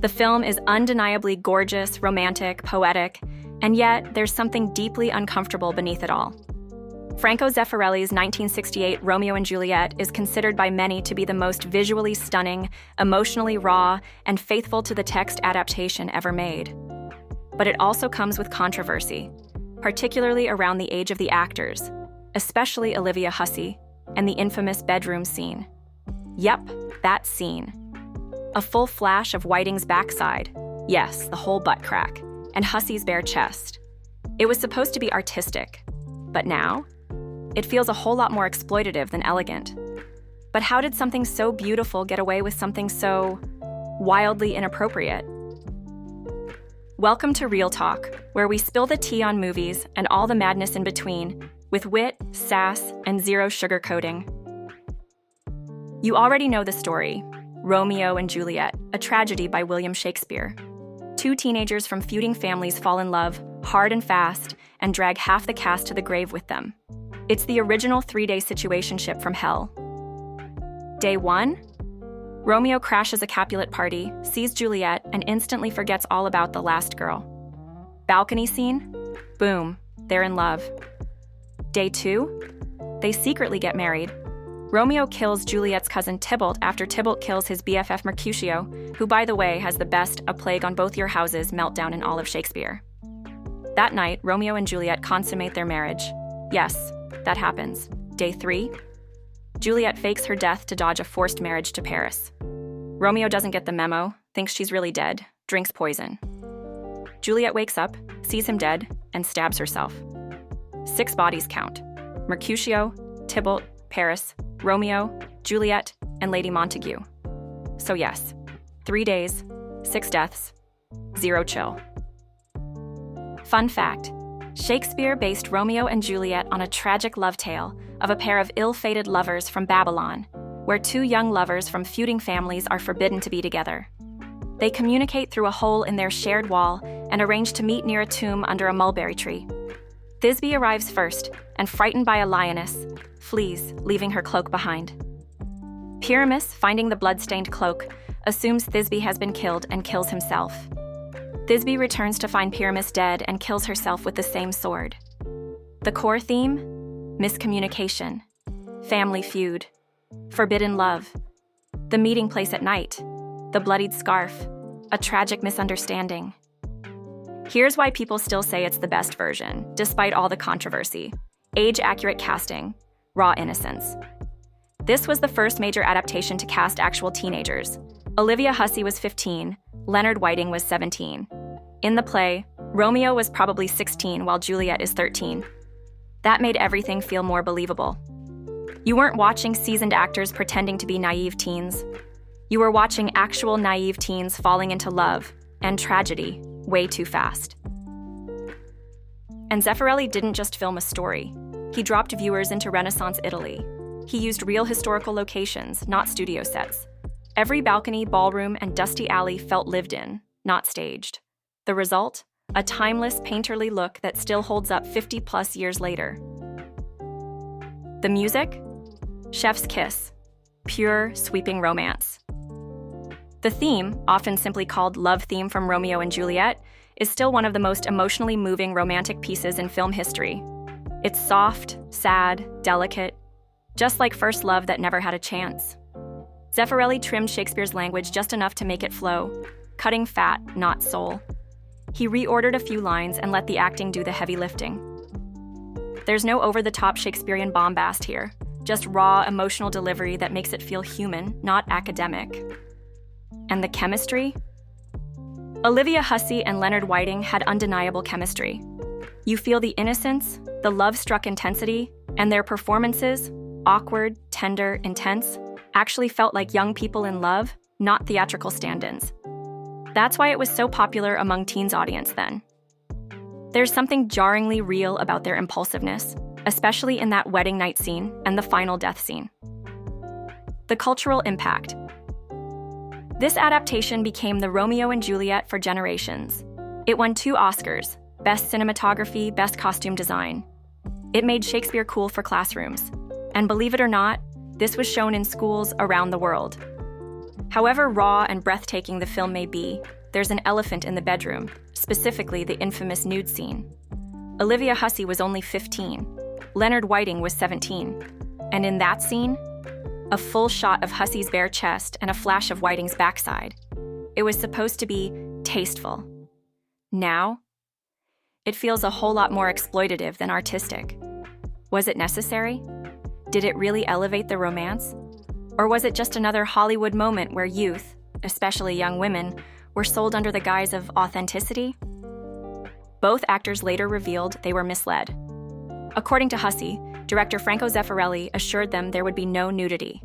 The film is undeniably gorgeous, romantic, poetic, and yet there's something deeply uncomfortable beneath it all. Franco Zeffirelli's 1968 Romeo and Juliet is considered by many to be the most visually stunning, emotionally raw, and faithful to the text adaptation ever made. But it also comes with controversy, particularly around the age of the actors, especially Olivia Hussey, and the infamous bedroom scene. Yep, that scene. A full flash of Whiting's backside, yes, the whole butt crack, and Hussey's bare chest. It was supposed to be artistic, but now? It feels a whole lot more exploitative than elegant. But how did something so beautiful get away with something so wildly inappropriate? Welcome to Real Talk, where we spill the tea on movies and all the madness in between, with wit, sass, and zero sugarcoating. You already know the story, Romeo and Juliet, a tragedy by William Shakespeare. Two teenagers from feuding families fall in love, hard and fast, and drag half the cast to the grave with them. It's the original 3-day situationship from hell. Day 1? Romeo crashes a Capulet party, sees Juliet, and instantly forgets all about the last girl. Balcony scene? Boom, they're in love. Day 2? They secretly get married. Romeo kills Juliet's cousin Tybalt after Tybalt kills his BFF Mercutio, who, by the way, has the best "a plague on both your houses" meltdown in all of Shakespeare. That night, Romeo and Juliet consummate their marriage. Yes, that happens. Day 3? Juliet fakes her death to dodge a forced marriage to Paris. Romeo doesn't get the memo, thinks she's really dead, drinks poison. Juliet wakes up, sees him dead, and stabs herself. 6 bodies count: Mercutio, Tybalt, Paris, Romeo, Juliet, and Lady Montague. So yes, 3 days, 6 deaths, 0 chill. Fun fact: Shakespeare based Romeo and Juliet on a tragic love tale of a pair of ill-fated lovers from Babylon, where 2 young lovers from feuding families are forbidden to be together. They communicate through a hole in their shared wall and arrange to meet near a tomb under a mulberry tree. Thisbe arrives first, and frightened by a lioness, flees, leaving her cloak behind. Pyramus, finding the blood-stained cloak, assumes Thisbe has been killed and kills himself. Thisbe returns to find Pyramus dead and kills herself with the same sword. The core theme? Miscommunication, family feud, forbidden love, the meeting place at night, the bloodied scarf, a tragic misunderstanding. Here's why people still say it's the best version, despite all the controversy: age-accurate casting, raw innocence. This was the first major adaptation to cast actual teenagers. Olivia Hussey was 15, Leonard Whiting was 17. In the play, Romeo was probably 16 while Juliet is 13. That made everything feel more believable. You weren't watching seasoned actors pretending to be naive teens. You were watching actual naive teens falling into love and tragedy way too fast. And Zeffirelli didn't just film a story. He dropped viewers into Renaissance Italy. He used real historical locations, not studio sets. Every balcony, ballroom, and dusty alley felt lived in, not staged. The result? A timeless, painterly look that still holds up 50-plus years later. The music? Chef's kiss. Pure, sweeping romance. The theme, often simply called Love Theme from Romeo and Juliet, is still one of the most emotionally moving romantic pieces in film history. It's soft, sad, delicate, just like first love that never had a chance. Zeffirelli trimmed Shakespeare's language just enough to make it flow, cutting fat, not soul. He reordered a few lines and let the acting do the heavy lifting. There's no over-the-top Shakespearean bombast here, just raw, emotional delivery that makes it feel human, not academic. And the chemistry? Olivia Hussey and Leonard Whiting had undeniable chemistry. You feel the innocence, the love-struck intensity, and their performances, awkward, tender, intense, actually felt like young people in love, not theatrical stand-ins. That's why it was so popular among teens' audience then. There's something jarringly real about their impulsiveness, especially in that wedding night scene and the final death scene. The cultural impact. This adaptation became the Romeo and Juliet for generations. It won 2 Oscars, Best Cinematography, Best Costume Design. It made Shakespeare cool for classrooms. And believe it or not, this was shown in schools around the world. However raw and breathtaking the film may be, there's an elephant in the bedroom, specifically the infamous nude scene. Olivia Hussey was only 15. Leonard Whiting was 17. And in that scene, a full shot of Hussey's bare chest and a flash of Whiting's backside. It was supposed to be tasteful. Now, it feels a whole lot more exploitative than artistic. Was it necessary? Did it really elevate the romance? Or was it just another Hollywood moment where youth, especially young women, were sold under the guise of authenticity? Both actors later revealed they were misled. According to Hussey, director Franco Zeffirelli assured them there would be no nudity.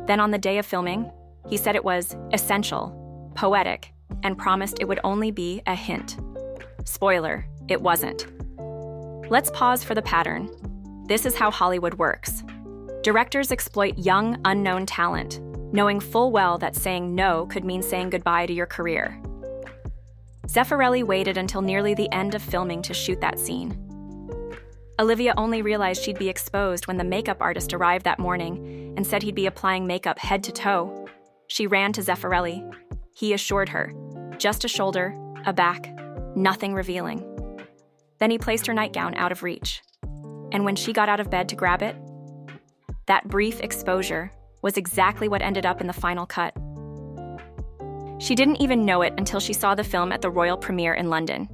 Then on the day of filming, he said it was essential, poetic, and promised it would only be a hint. Spoiler, it wasn't. Let's pause for the pattern. This is how Hollywood works. Directors exploit young, unknown talent, knowing full well that saying no could mean saying goodbye to your career. Zeffirelli waited until nearly the end of filming to shoot that scene. Olivia only realized she'd be exposed when the makeup artist arrived that morning and said he'd be applying makeup head to toe. She ran to Zeffirelli. He assured her, just a shoulder, a back, nothing revealing. Then he placed her nightgown out of reach. And when she got out of bed to grab it, that brief exposure was exactly what ended up in the final cut. She didn't even know it until she saw the film at the royal premiere in London.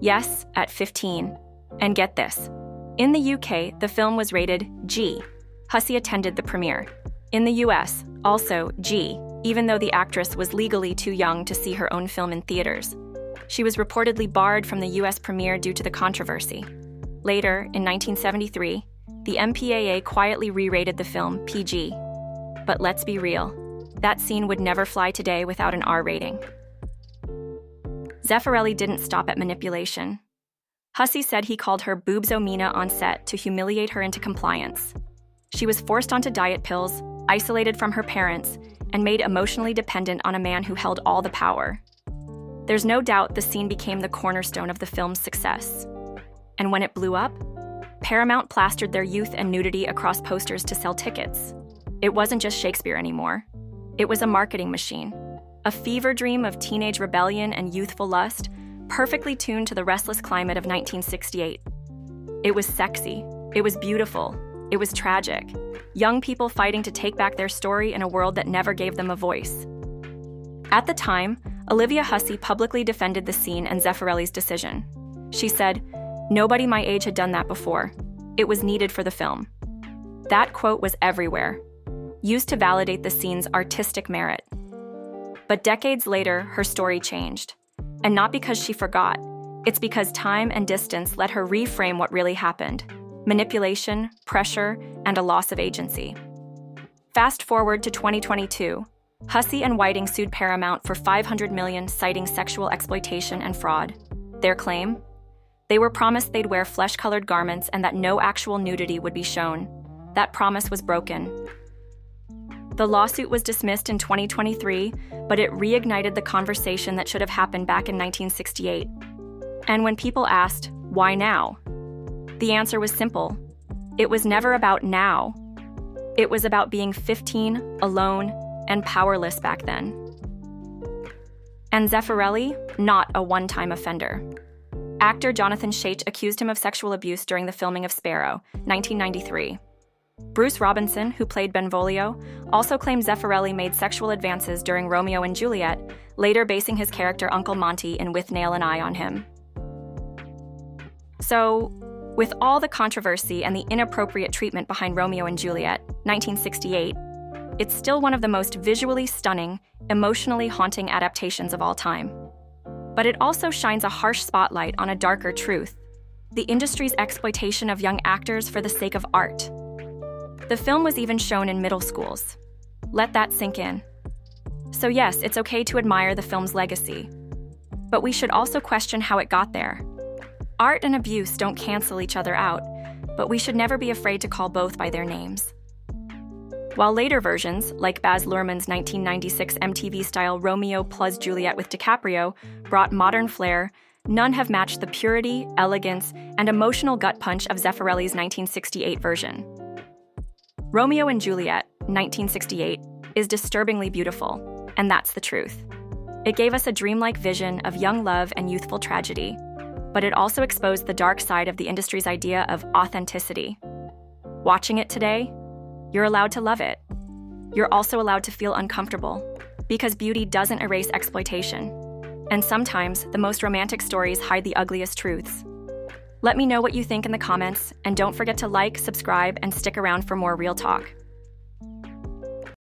Yes, at 15. And get this. In the UK, the film was rated G. Hussey attended the premiere. In the US, also G, even though the actress was legally too young to see her own film in theaters. She was reportedly barred from the US premiere due to the controversy. Later, in 1973, the MPAA quietly re-rated the film PG. But let's be real, that scene would never fly today without an R rating. Zeffirelli didn't stop at manipulation. Hussey said he called her boobsomina on set to humiliate her into compliance. She was forced onto diet pills, isolated from her parents, and made emotionally dependent on a man who held all the power. There's no doubt the scene became the cornerstone of the film's success. And when it blew up, Paramount plastered their youth and nudity across posters to sell tickets. It wasn't just Shakespeare anymore. It was a marketing machine, a fever dream of teenage rebellion and youthful lust, perfectly tuned to the restless climate of 1968. It was sexy, it was beautiful, it was tragic. Young people fighting to take back their story in a world that never gave them a voice. At the time, Olivia Hussey publicly defended the scene and Zeffirelli's decision. She said, "Nobody my age had done that before. It was needed for the film." That quote was everywhere, used to validate the scene's artistic merit. But decades later, her story changed. And not because she forgot, it's because time and distance let her reframe what really happened: manipulation, pressure, and a loss of agency. Fast forward to 2022, Hussey and Whiting sued Paramount for $500 million, citing sexual exploitation and fraud. Their claim? They were promised they'd wear flesh-colored garments and that no actual nudity would be shown. That promise was broken. The lawsuit was dismissed in 2023, but it reignited the conversation that should have happened back in 1968. And when people asked, why now? The answer was simple. It was never about now. It was about being 15, alone, and powerless back then. And Zeffirelli, not a one-time offender. Actor Jonathan Chait accused him of sexual abuse during the filming of Sparrow, 1993. Bruce Robinson, who played Benvolio, also claimed Zeffirelli made sexual advances during Romeo and Juliet, later basing his character Uncle Monty in With Nail and Eye on him. So, with all the controversy and the inappropriate treatment behind Romeo and Juliet, 1968, it's still one of the most visually stunning, emotionally haunting adaptations of all time. But it also shines a harsh spotlight on a darker truth: the industry's exploitation of young actors for the sake of art. The film was even shown in middle schools. Let that sink in. So yes, it's okay to admire the film's legacy, but we should also question how it got there. Art and abuse don't cancel each other out, but we should never be afraid to call both by their names. While later versions, like Baz Luhrmann's 1996 MTV-style Romeo plus Juliet with DiCaprio, brought modern flair, none have matched the purity, elegance, and emotional gut punch of Zeffirelli's 1968 version. Romeo and Juliet, 1968, is disturbingly beautiful. and that's the truth. It gave us a dreamlike vision of young love and youthful tragedy, but it also exposed the dark side of the industry's idea of authenticity. Watching it today, you're allowed to love it. You're also allowed to feel uncomfortable, because beauty doesn't erase exploitation. And sometimes, the most romantic stories hide the ugliest truths. Let me know what you think in the comments, and don't forget to like, subscribe, and stick around for more real talk.